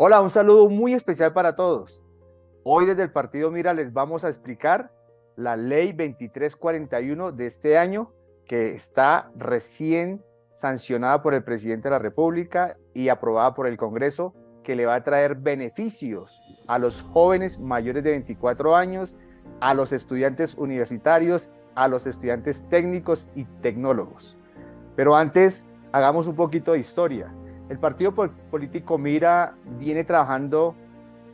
Hola, un saludo muy especial para todos. Hoy desde el Partido Mira les vamos a explicar la ley 2341 de este año que está recién sancionada por el presidente de la República y aprobada por el Congreso, que le va a traer beneficios a los jóvenes mayores de 24 años, a los estudiantes universitarios, a los estudiantes técnicos y tecnólogos. Pero antes, hagamos un poquito de historia. El partido político Mira viene trabajando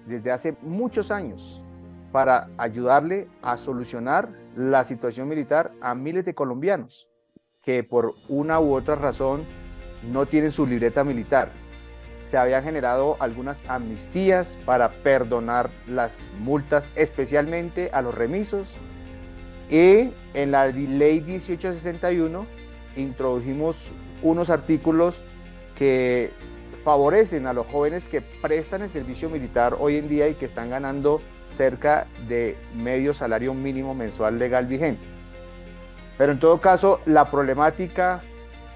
desde hace muchos años para ayudarle a solucionar la situación militar a miles de colombianos que por una u otra razón no tienen su libreta militar. Se habían generado algunas amnistías para perdonar las multas, especialmente a los remisos, y en la ley 1861 introdujimos unos artículos que favorecen a los jóvenes que prestan el servicio militar hoy en día y que están ganando cerca de medio salario mínimo mensual legal vigente. Pero en todo caso, la problemática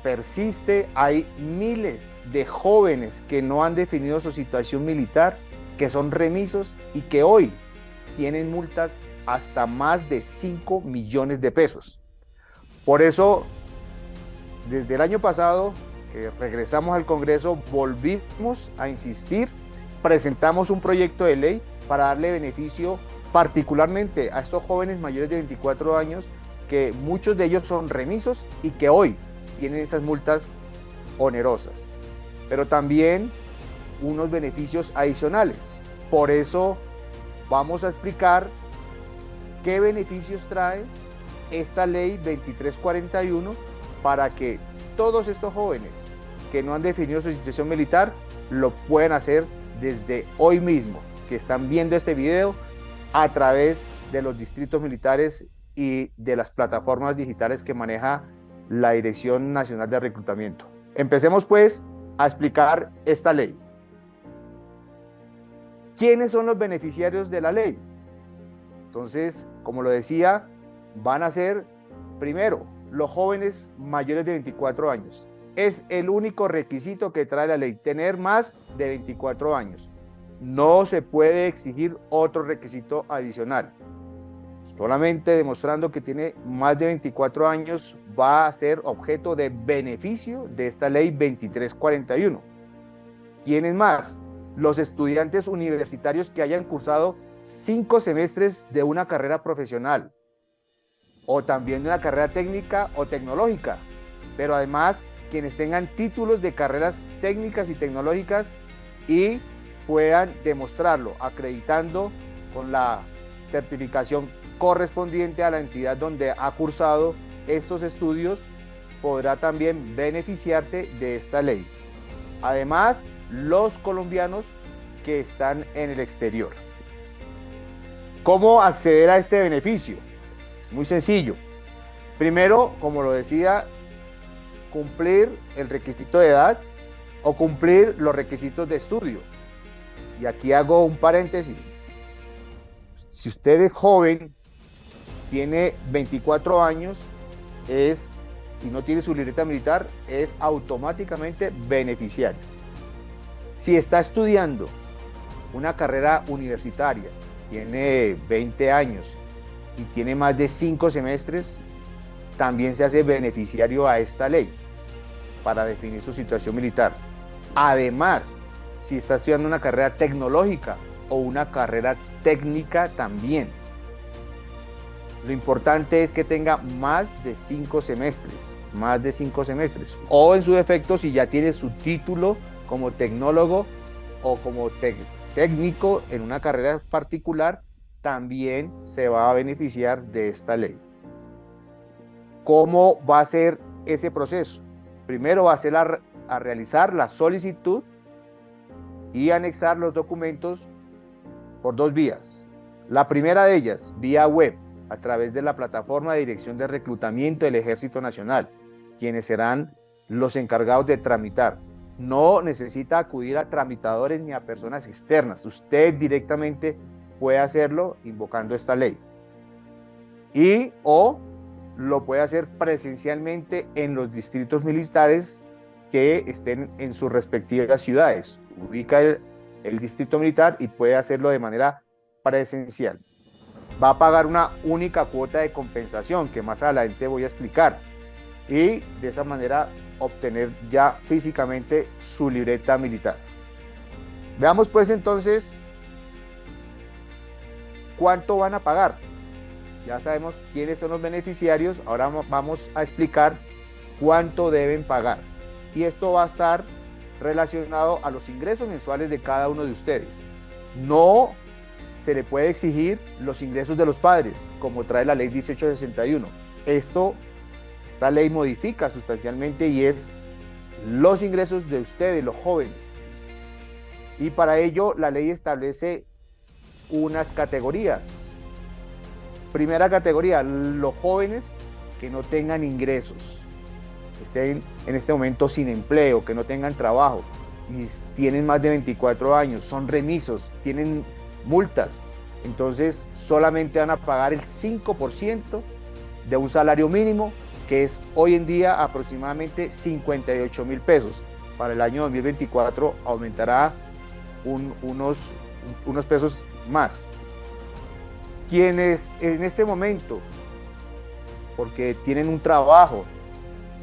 persiste. Hay miles de jóvenes que no han definido su situación militar, que son remisos y que hoy tienen multas hasta más de 5 millones de pesos. Por eso, desde el año pasado, que regresamos al Congreso, volvimos a insistir, presentamos un proyecto de ley para darle beneficio particularmente a estos jóvenes mayores de 24 años, que muchos de ellos son remisos y que hoy tienen esas multas onerosas, pero también unos beneficios adicionales. Por eso vamos a explicar qué beneficios trae esta ley 2341 para que todos estos jóvenes que no han definido su situación militar lo puedan hacer desde hoy mismo, que están viendo este video a través de los distritos militares y de las plataformas digitales que maneja la Dirección Nacional de Reclutamiento. Empecemos pues a explicar esta ley. ¿Quiénes son los beneficiarios de la ley? Entonces, como lo decía, van a ser primero los jóvenes mayores de 24 años. Es el único requisito que trae la ley, tener más de 24 años. No se puede exigir otro requisito adicional. Solamente demostrando que tiene más de 24 años va a ser objeto de beneficio de esta ley 2341. ¿Quiénes más? Los estudiantes universitarios que hayan cursado 5 semestres de una carrera profesional o también de una carrera técnica o tecnológica, pero además quienes tengan títulos de carreras técnicas y tecnológicas y puedan demostrarlo acreditando con la certificación correspondiente a la entidad donde ha cursado estos estudios, podrá también beneficiarse de esta ley. Además, los colombianos que están en el exterior. ¿Cómo acceder a este beneficio? Es muy sencillo. Primero, como lo decía, cumplir el requisito de edad o cumplir los requisitos de estudio. Y aquí hago un paréntesis. Si usted es joven, tiene 24 años, y no tiene su libreta militar, es automáticamente beneficiario. Si está estudiando una carrera universitaria, tiene 20 años y tiene más de 5 semestres, también se hace beneficiario a esta ley para definir su situación militar. Además, si está estudiando una carrera tecnológica o una carrera técnica también. Lo importante es que tenga más de 5 semestres, o en su defecto, si ya tiene su título como tecnólogo o como técnico en una carrera particular, también se va a beneficiar de esta ley. ¿Cómo va a ser ese proceso? Primero va a ser a realizar la solicitud y anexar los documentos por 2 vías. La primera de ellas, vía web, a través de la plataforma de Dirección de Reclutamiento del Ejército Nacional, quienes serán los encargados de tramitar. No necesita acudir a tramitadores ni a personas externas. Usted directamente puede hacerlo invocando esta ley. O lo puede hacer presencialmente en los distritos militares que estén en sus respectivas ciudades. Ubica el distrito militar y puede hacerlo de manera presencial. Va a pagar una única cuota de compensación que más adelante voy a explicar y de esa manera obtener ya físicamente su libreta militar. Veamos pues entonces cuánto van a pagar. Ya sabemos quiénes son los beneficiarios, ahora vamos a explicar cuánto deben pagar. Y esto va a estar relacionado a los ingresos mensuales de cada uno de ustedes. No se le puede exigir los ingresos de los padres, como trae la ley 1861. Esta ley modifica sustancialmente y es los ingresos de ustedes, los jóvenes. Y para ello la ley establece unas categorías. Primera categoría, los jóvenes que no tengan ingresos, estén en este momento sin empleo, que no tengan trabajo y tienen más de 24 años, son remisos, tienen multas, entonces solamente van a pagar el 5% de un salario mínimo, que es hoy en día aproximadamente 58.000 pesos. Para el año 2024 aumentará unos pesos más. Quienes en este momento, porque tienen un trabajo,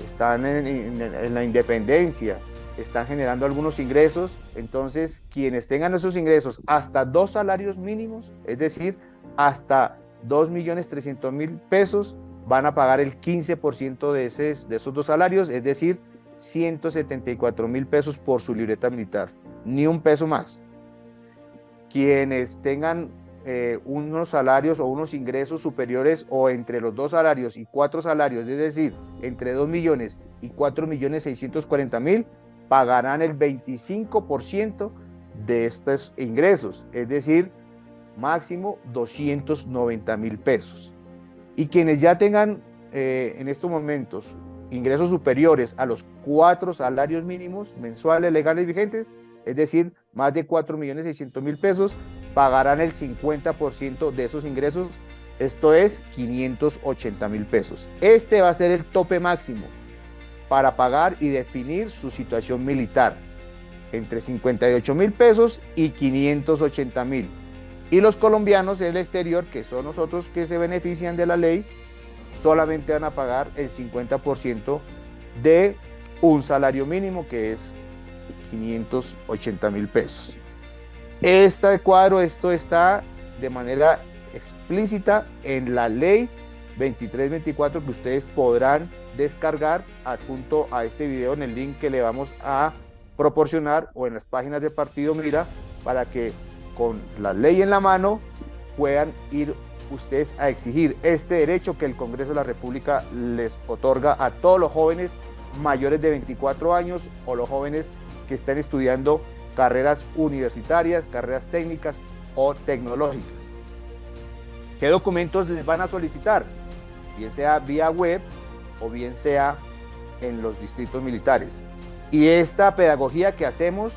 están en la independencia, están generando algunos ingresos, entonces quienes tengan esos ingresos hasta 2 salarios mínimos, es decir, hasta 2.300.000 pesos, van a pagar el 15% de esos 2 salarios, es decir, 174.000 pesos por su libreta militar, ni un peso más. Quienes tengan unos salarios o unos ingresos superiores o entre los 2 salarios y 4 salarios, es decir, entre 2 millones y 4.640.000, pagarán el 25% de estos ingresos, es decir, máximo 290.000 pesos. Y quienes ya tengan en estos momentos ingresos superiores a los 4 salarios mínimos mensuales legales vigentes, es decir, más de 4.600.000 pesos, pagarán el 50% de esos ingresos, esto es 580.000 pesos. Este va a ser el tope máximo para pagar y definir su situación militar, entre 58.000 pesos y 580.000. Y los colombianos en el exterior, que son nosotros que se benefician de la ley, solamente van a pagar el 50% de un salario mínimo, que es 580.000 pesos. Este cuadro, esto está de manera explícita en la ley 2324, que ustedes podrán descargar adjunto a este video en el link que le vamos a proporcionar o en las páginas del Partido Mira, para que con la ley en la mano puedan ir ustedes a exigir este derecho que el Congreso de la República les otorga a todos los jóvenes mayores de 24 años o los jóvenes que estén estudiando carreras universitarias, carreras técnicas o tecnológicas. ¿Qué documentos les van a solicitar? Bien sea vía web o bien sea en los distritos militares. Y esta pedagogía que hacemos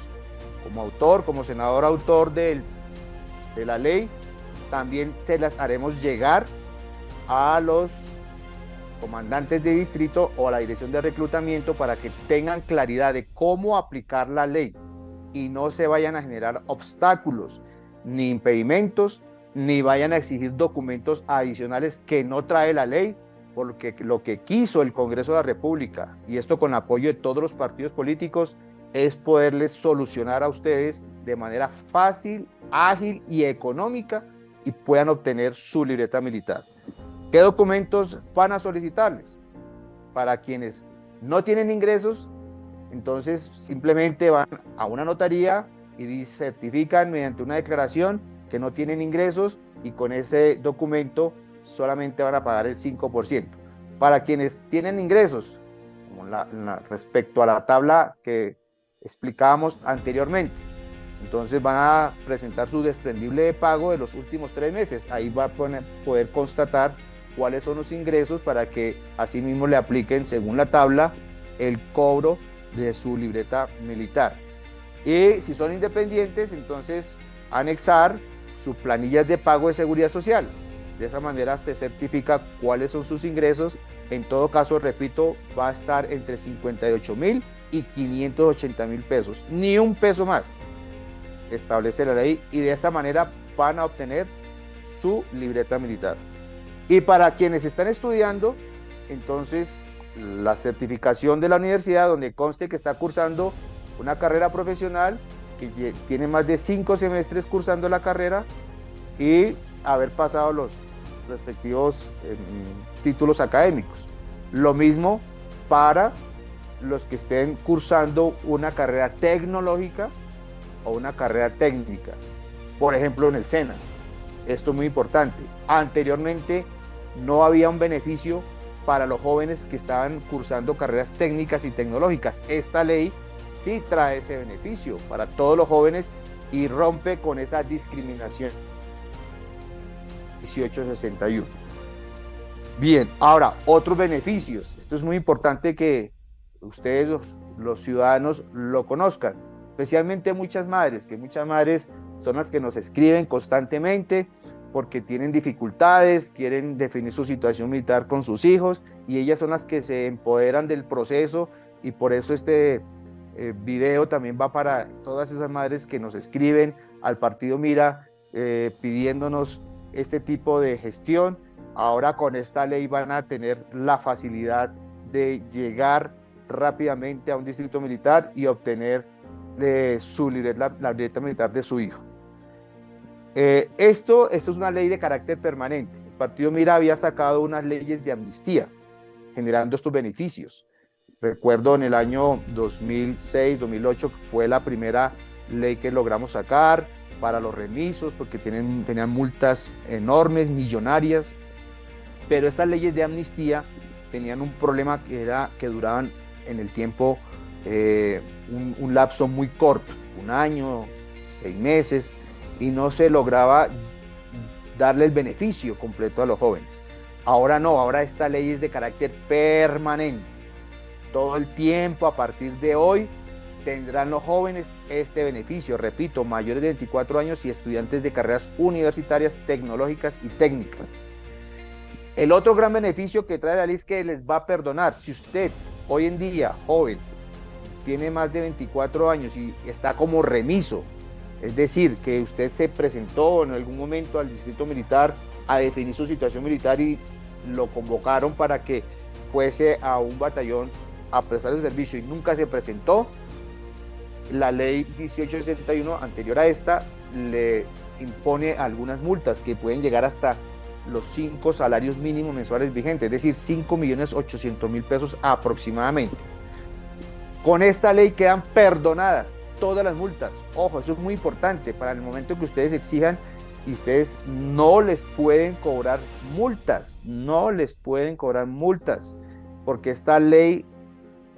como autor, como senador autor de la ley, también se las haremos llegar a los comandantes de distrito o a la dirección de reclutamiento para que tengan claridad de cómo aplicar la ley y no se vayan a generar obstáculos ni impedimentos, ni vayan a exigir documentos adicionales que no trae la ley, porque lo que quiso el Congreso de la República, y esto con apoyo de todos los partidos políticos, es poderles solucionar a ustedes de manera fácil, ágil y económica y puedan obtener su libreta militar. ¿Qué documentos van a solicitarles? Para quienes no tienen ingresos, entonces simplemente van a una notaría y certifican mediante una declaración que no tienen ingresos y con ese documento solamente van a pagar el 5%. Para quienes tienen ingresos, como respecto a la tabla que explicábamos anteriormente, entonces van a presentar su desprendible de pago de los últimos 3 meses. Ahí va a poder constatar cuáles son los ingresos para que asimismo le apliquen, según la tabla, el cobro de su libreta militar. Y si son independientes, entonces anexar sus planillas de pago de seguridad social. De esa manera se certifica cuáles son sus ingresos. En todo caso, repito, va a estar entre 58.000 y 580.000 pesos, ni un peso más. establece la ley, y de esa manera van a obtener su libreta militar. Y para quienes están estudiando, entonces la certificación de la universidad donde conste que está cursando una carrera profesional, que tiene más de 5 semestres cursando la carrera y haber pasado los respectivos títulos académicos. Lo mismo para los que estén cursando una carrera tecnológica o una carrera técnica, por ejemplo en el SENA. Esto es muy importante. Anteriormente no había un beneficio para los jóvenes que estaban cursando carreras técnicas y tecnológicas. Esta ley sí trae ese beneficio para todos los jóvenes y rompe con esa discriminación. 1861. Bien, ahora, otros beneficios. Esto es muy importante que ustedes, los ciudadanos, lo conozcan. Especialmente muchas madres son las que nos escriben constantemente porque tienen dificultades, quieren definir su situación militar con sus hijos, y ellas son las que se empoderan del proceso, y por eso este video también va para todas esas madres que nos escriben al Partido Mira pidiéndonos este tipo de gestión. Ahora con esta ley van a tener la facilidad de llegar rápidamente a un distrito militar y obtener la libreta militar de su hijo. Esto es una ley de carácter permanente. El Partido Mira había sacado unas leyes de amnistía generando estos beneficios. Recuerdo en el año 2006, 2008 fue la primera ley que logramos sacar para los remisos, porque tenían multas enormes, millonarias, pero estas leyes de amnistía tenían un problema, que era que duraban en el tiempo un lapso muy corto, 1 año, 6 meses, y no se lograba darle el beneficio completo a los jóvenes. Ahora no, ahora esta ley es de carácter permanente. Todo el tiempo, a partir de hoy, tendrán los jóvenes este beneficio, repito, mayores de 24 años y estudiantes de carreras universitarias, tecnológicas y técnicas. El otro gran beneficio que trae la ley es que les va a perdonar. Si usted hoy en día, joven, tiene más de 24 años y está como remiso, es decir, que usted se presentó en algún momento al distrito militar a definir su situación militar y lo convocaron para que fuese a un batallón a prestar el servicio y nunca se presentó, la ley 1861, anterior a esta, le impone algunas multas que pueden llegar hasta los 5 salarios mínimos mensuales vigentes, es decir, 5.800.000 pesos aproximadamente. Con esta ley quedan perdonadas todas las multas. Ojo, eso es muy importante para el momento que ustedes exijan, y ustedes no les pueden cobrar multas, porque esta ley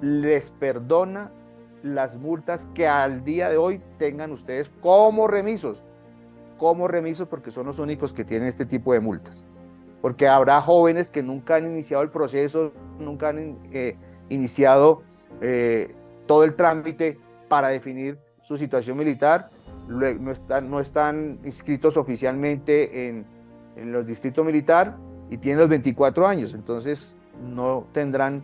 les perdona las multas que al día de hoy tengan ustedes como remisos, porque son los únicos que tienen este tipo de multas. Porque habrá jóvenes que nunca han iniciado el proceso, nunca han iniciado todo el trámite para definir su situación militar, no están inscritos oficialmente en los distritos militares y tienen los 24 años, entonces no tendrán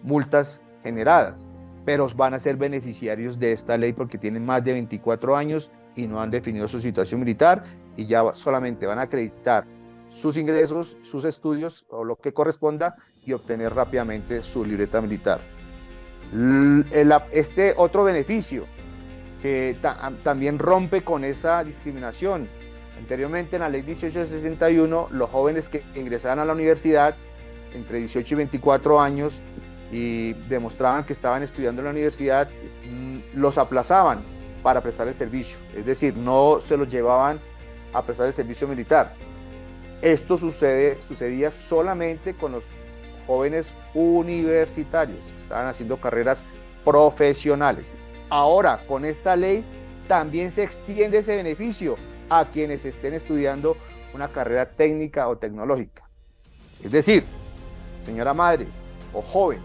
multas generadas, pero van a ser beneficiarios de esta ley porque tienen más de 24 años y no han definido su situación militar, y ya solamente van a acreditar sus ingresos, sus estudios o lo que corresponda y obtener rápidamente su libreta militar. Este otro beneficio que también rompe con esa discriminación. Anteriormente en la ley 1861, los jóvenes que ingresaban a la universidad entre 18 y 24 años y demostraban que estaban estudiando en la universidad, los aplazaban para prestar el servicio, es decir, no se los llevaban a prestar el servicio militar. Esto sucedía solamente con los jóvenes universitarios que estaban haciendo carreras profesionales. Ahora, con esta ley, también se extiende ese beneficio a quienes estén estudiando una carrera técnica o tecnológica. Es decir, señora madre o joven,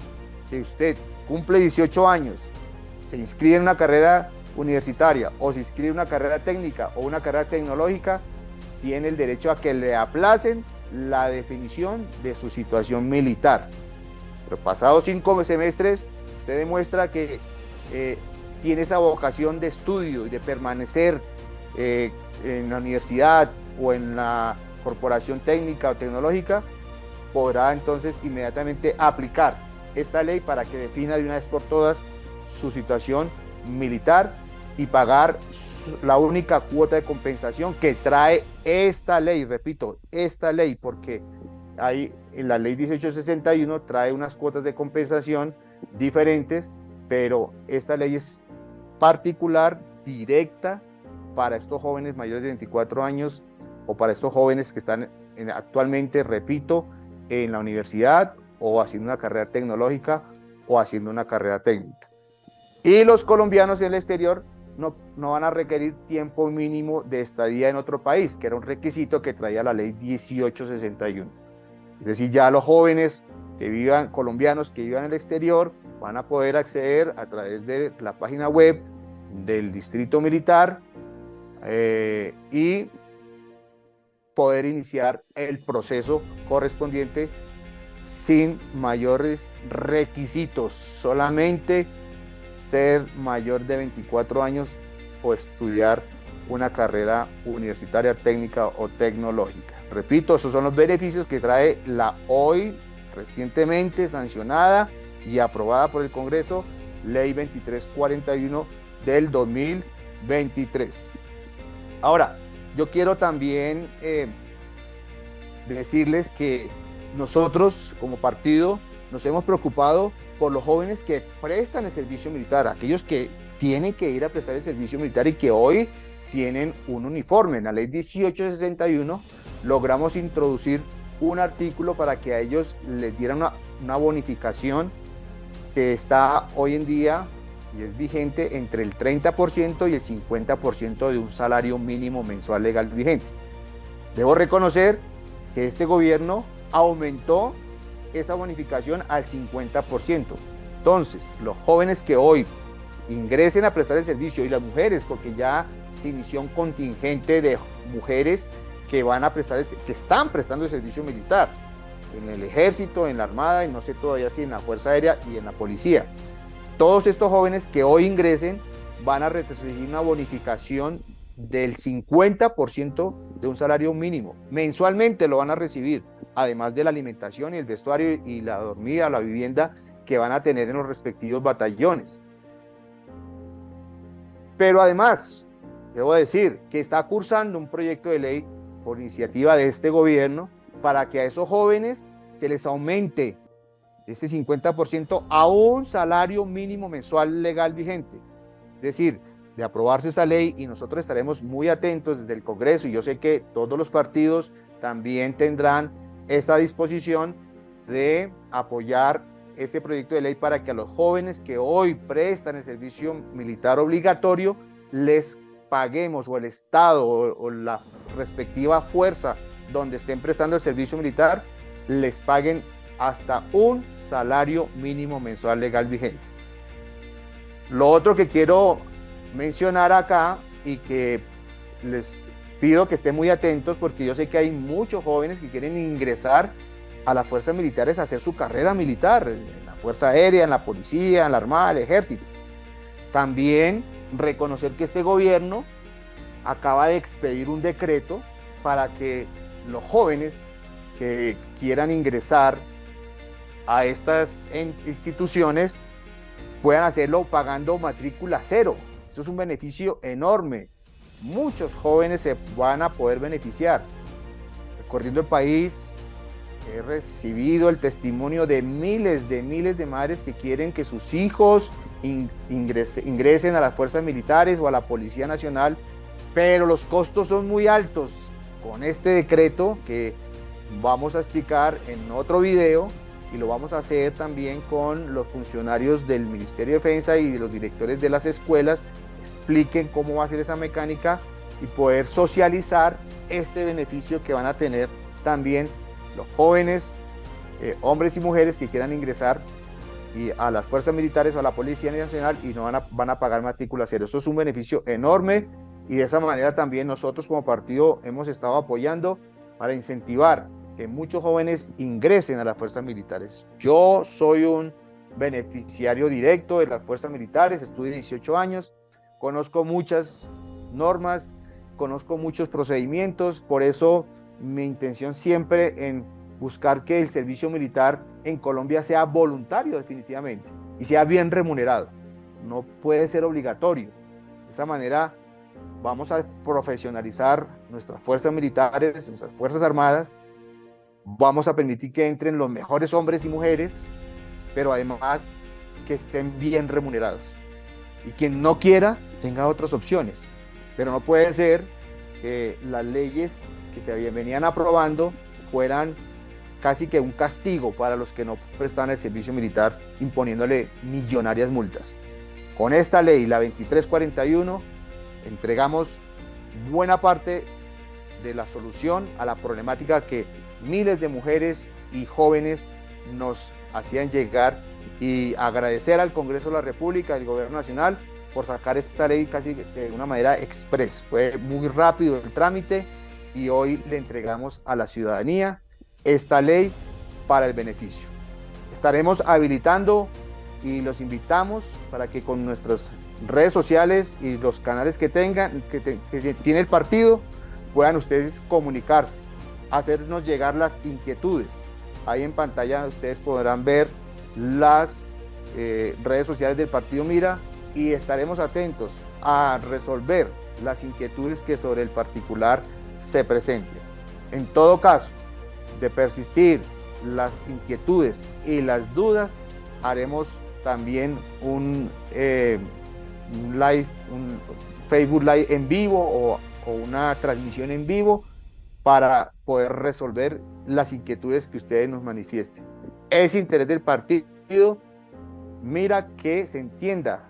que usted cumple 18 años, se inscribe en una carrera universitaria o se inscribe en una carrera técnica o una carrera tecnológica, tiene el derecho a que le aplacen la definición de su situación militar. Pero pasados 5 semestres, usted demuestra que tiene esa vocación de estudio y de permanecer en la universidad o en la corporación técnica o tecnológica, podrá entonces inmediatamente aplicar esta ley para que defina de una vez por todas su situación militar y pagar la única cuota de compensación que trae esta ley, repito, esta ley, porque hay en la ley 1861 trae unas cuotas de compensación diferentes, pero esta ley es particular, directa para estos jóvenes mayores de 24 años o para estos jóvenes que están actualmente, repito, en la universidad o haciendo una carrera tecnológica o haciendo una carrera técnica. Y los colombianos en el exterior no van a requerir tiempo mínimo de estadía en otro país, que era un requisito que traía la ley 1861. Es decir, ya los jóvenes que vivan, colombianos que vivan en el exterior, van a poder acceder a través de la página web del Distrito Militar y poder iniciar el proceso correspondiente sin mayores requisitos, solamente ser mayor de 24 años o estudiar una carrera universitaria, técnica o tecnológica. Repito, esos son los beneficios que trae la hoy recientemente sancionada y aprobada por el Congreso Ley 2341 del 2023. Ahora, yo quiero también decirles que nosotros como partido nos hemos preocupado por los jóvenes que prestan el servicio militar, aquellos que tienen que ir a prestar el servicio militar y que hoy tienen un uniforme. En la ley 1861 logramos introducir un artículo para que a ellos les dieran una bonificación que está hoy en día y es vigente entre el 30% y el 50% de un salario mínimo mensual legal vigente. Debo reconocer que este gobierno aumentó esa bonificación al 50%. Entonces, los jóvenes que hoy ingresen a prestar el servicio y las mujeres, porque ya se inició un contingente de mujeres que van a prestar, que están prestando el servicio militar en el ejército, en la armada y no sé todavía si en la fuerza aérea y en la policía. Todos estos jóvenes que hoy ingresen van a recibir una bonificación del 50% de un salario mínimo. Mensualmente lo van a recibir, además de la alimentación y el vestuario y la dormida, la vivienda que van a tener en los respectivos batallones. Pero además, debo decir que está cursando un proyecto de ley por iniciativa de este gobierno para que a esos jóvenes se les aumente este 50% a un salario mínimo mensual legal vigente. Es decir, de aprobarse esa ley, y nosotros estaremos muy atentos desde el Congreso, y yo sé que todos los partidos también tendrán esa disposición de apoyar este proyecto de ley para que a los jóvenes que hoy prestan el servicio militar obligatorio les paguemos, o el Estado o la respectiva fuerza donde estén prestando el servicio militar, les paguen hasta un salario mínimo mensual legal vigente. Lo otro que quiero mencionar acá y que les pido que estén muy atentos, porque yo sé que hay muchos jóvenes que quieren ingresar a las fuerzas militares a hacer su carrera militar, en la fuerza aérea, en la policía, en la armada, el ejército. También reconocer que este gobierno acaba de expedir un decreto para que los jóvenes que quieran ingresar a estas instituciones puedan hacerlo pagando matrícula cero. Eso es un beneficio enorme. Muchos jóvenes se van a poder beneficiar. Recorriendo el país, he recibido el testimonio de miles de madres que quieren que sus hijos ingresen a las fuerzas militares o a la Policía Nacional, pero los costos son muy altos. Con este decreto que vamos a explicar en otro video, y lo vamos a hacer también con los funcionarios del Ministerio de Defensa y de los directores de las escuelas, expliquen cómo va a ser esa mecánica y poder socializar este beneficio que van a tener también los jóvenes, hombres y mujeres que quieran ingresar a las fuerzas militares o a la Policía Nacional y no van a pagar matrícula cero. Eso es un beneficio enorme, y de esa manera también nosotros como partido hemos estado apoyando para incentivar que muchos jóvenes ingresen a las fuerzas militares. Yo soy un beneficiario directo de las fuerzas militares, estuve 18 años, conozco muchas normas conozco muchos procedimientos, por eso mi intención siempre en buscar que el servicio militar en Colombia sea voluntario definitivamente y sea bien remunerado. No puede ser obligatorio. De esta manera vamos a profesionalizar nuestras fuerzas militares, nuestras fuerzas armadas, vamos a permitir que entren los mejores hombres y mujeres, pero además que estén bien remunerados. Y quien no quiera tenga otras opciones, pero no puede ser que las leyes que se venían aprobando fueran casi que un castigo para los que no prestan el servicio militar, imponiéndole millonarias multas. Con esta ley, la 2341, entregamos buena parte de la solución a la problemática que miles de mujeres y jóvenes nos hacían llegar, y agradecer al Congreso de la República, al Gobierno Nacional, por sacar esta ley casi de una manera express. Fue muy rápido el trámite y hoy le entregamos a la ciudadanía esta ley para el beneficio. Estaremos habilitando y los invitamos para que con nuestras redes sociales y los canales que tengan, que tiene el partido, puedan ustedes comunicarse, hacernos llegar las inquietudes. Ahí en pantalla ustedes podrán ver las redes sociales del Partido Mira y estaremos atentos a resolver las inquietudes que sobre el particular se presenten. En todo caso, de persistir las inquietudes y las dudas, haremos también un live, un Facebook Live en vivo o una transmisión en vivo para poder resolver las inquietudes que ustedes nos manifiesten. Es interés del partido Mira que se entienda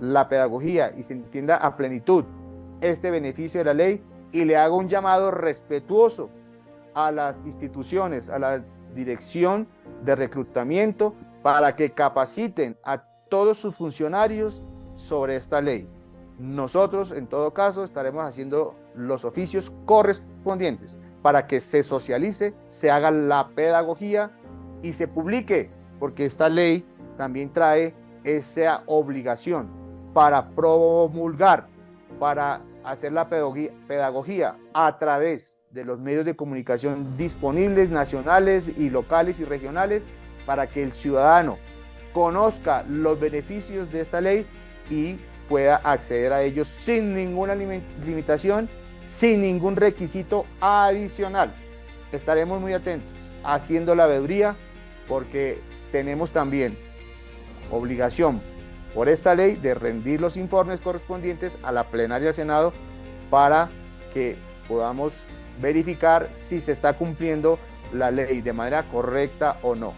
la pedagogía y se entienda a plenitud este beneficio de la ley, y le hago un llamado respetuoso a las instituciones, a la dirección de reclutamiento, para que capaciten a todos sus funcionarios sobre esta ley. Nosotros, en todo caso, estaremos haciendo los oficios correspondientes para que se socialice, se haga la pedagogía y se publique, porque esta ley también trae esa obligación para promulgar, para hacer la pedagogía a través de los medios de comunicación disponibles, nacionales y locales y regionales, para que el ciudadano conozca los beneficios de esta ley y pueda acceder a ellos sin ninguna limitación, sin ningún requisito adicional. Estaremos muy atentos haciendo la veeduría, porque tenemos también obligación por esta ley de rendir los informes correspondientes a la plenaria del Senado para que podamos verificar si se está cumpliendo la ley de manera correcta o no.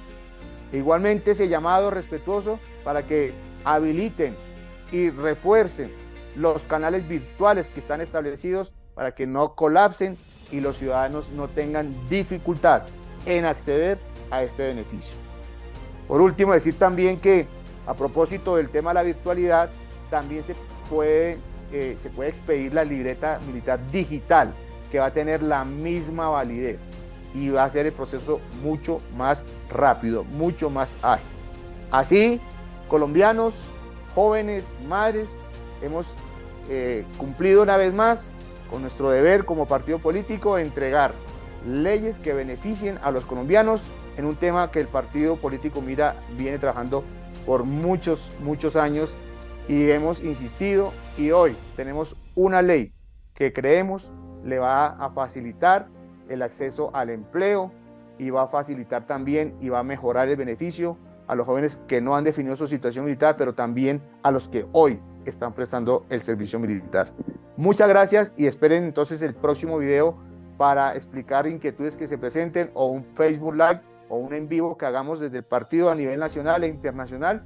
Igualmente, ese llamado respetuoso para que habiliten y refuercen los canales virtuales que están establecidos para que no colapsen y los ciudadanos no tengan dificultad en acceder a este beneficio. Por último, decir también que a propósito del tema de la virtualidad, también se puede expedir la libreta militar digital, que va a tener la misma validez y va a hacer el proceso mucho más rápido, mucho más ágil. Así, colombianos, jóvenes, madres, hemos cumplido una vez más con nuestro deber como partido político de entregar leyes que beneficien a los colombianos en un tema que el partido político Mira viene trabajando por muchos años, y hemos insistido, y hoy tenemos una ley que creemos le va a facilitar el acceso al empleo y va a facilitar también y va a mejorar el beneficio a los jóvenes que no han definido su situación militar, pero también a los que hoy están prestando el servicio militar. Muchas gracias y esperen entonces el próximo video para explicar inquietudes que se presenten, o un Facebook Live o un en vivo que hagamos desde el partido a nivel nacional e internacional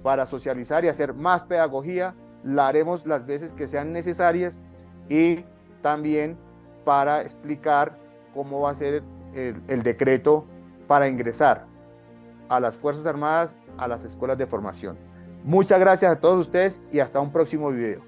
para socializar y hacer más pedagogía. La haremos las veces que sean necesarias, y también para explicar cómo va a ser el decreto para ingresar a las Fuerzas Armadas, a las escuelas de formación. Muchas gracias a todos ustedes y hasta un próximo video.